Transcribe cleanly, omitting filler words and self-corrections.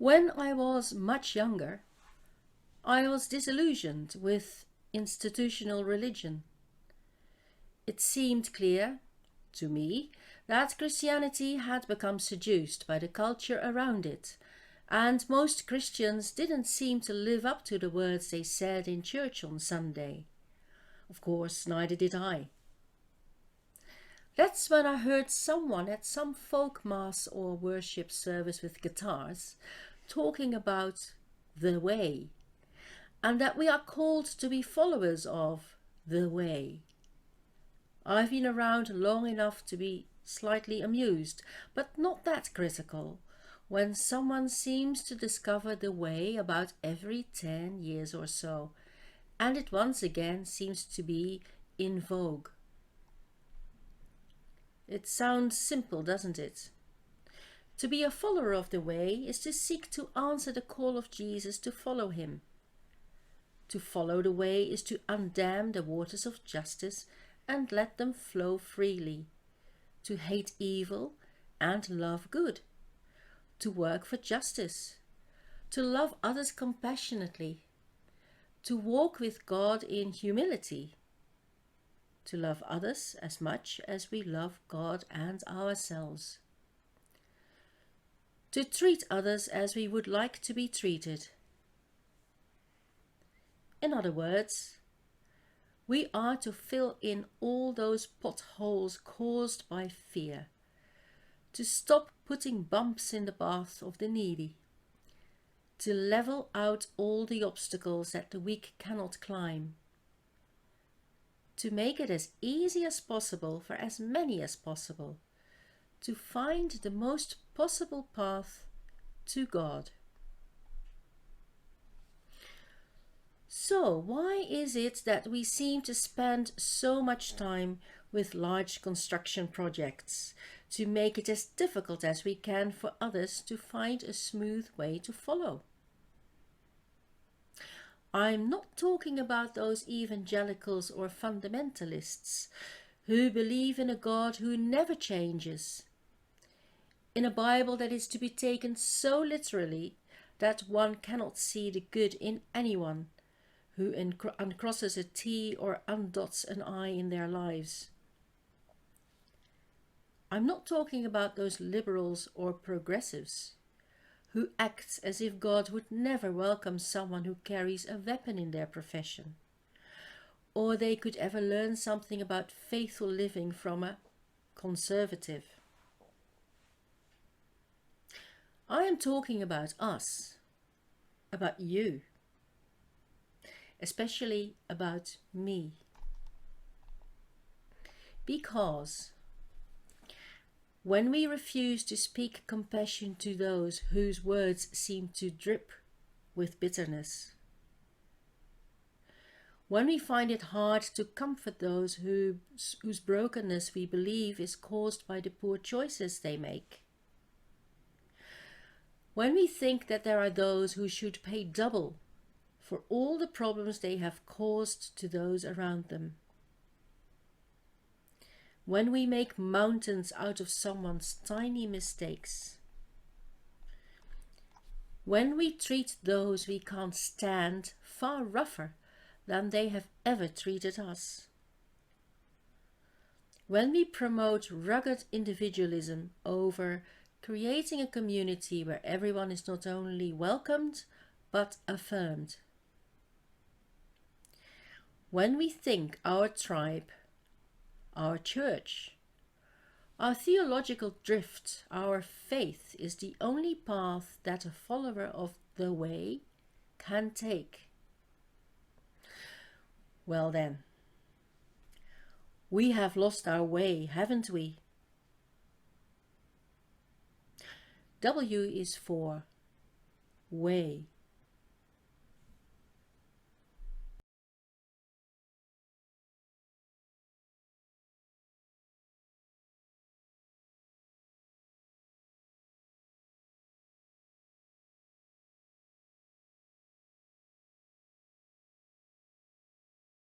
When I was much younger, I was disillusioned with institutional religion. It seemed clear, to me, that Christianity had become seduced by the culture around it, and most Christians didn't seem to live up to the words they said in church on Sunday. Of course, neither did I. That's when I heard someone at some folk mass or worship service with guitars talking about the way, and that we are called to be followers of the way. I've been around long enough to be slightly amused, but not that critical, when someone seems to discover the way about every 10 years or so, and it once again seems to be in vogue. It sounds simple, doesn't it? To be a follower of the way is to seek to answer the call of Jesus to follow him. To follow the way is to undam the waters of justice and let them flow freely. To hate evil and love good. To work for justice. To love others compassionately. To walk with God in humility. To love others as much as we love God and ourselves. To treat others as we would like to be treated. In other words, we are to fill in all those potholes caused by fear, to stop putting bumps in the path of the needy, to level out all the obstacles that the weak cannot climb, to make it as easy as possible for as many as possible, to find the most possible path to God. So, why is it that we seem to spend so much time with large construction projects to make it as difficult as we can for others to find a smooth way to follow? I'm not talking about those evangelicals or fundamentalists who believe in a God who never changes, in a Bible that is to be taken so literally that one cannot see the good in anyone who uncrosses a T or undots an I in their lives. I'm not talking about those liberals or progressives who act as if God would never welcome someone who carries a weapon in their profession, or they could ever learn something about faithful living from a conservative. I am talking about us, about you, especially about me. Because when we refuse to speak compassion to those whose words seem to drip with bitterness, when we find it hard to comfort those whose brokenness we believe is caused by the poor choices they make, when we think that there are those who should pay double for all the problems they have caused to those around them, when we make mountains out of someone's tiny mistakes, when we treat those we can't stand far rougher than they have ever treated us, when we promote rugged individualism over creating a community where everyone is not only welcomed but affirmed, when we think our tribe, our church, our theological drift, our faith is the only path that a follower of the way can take, well then, we have lost our way, haven't we? W is for way.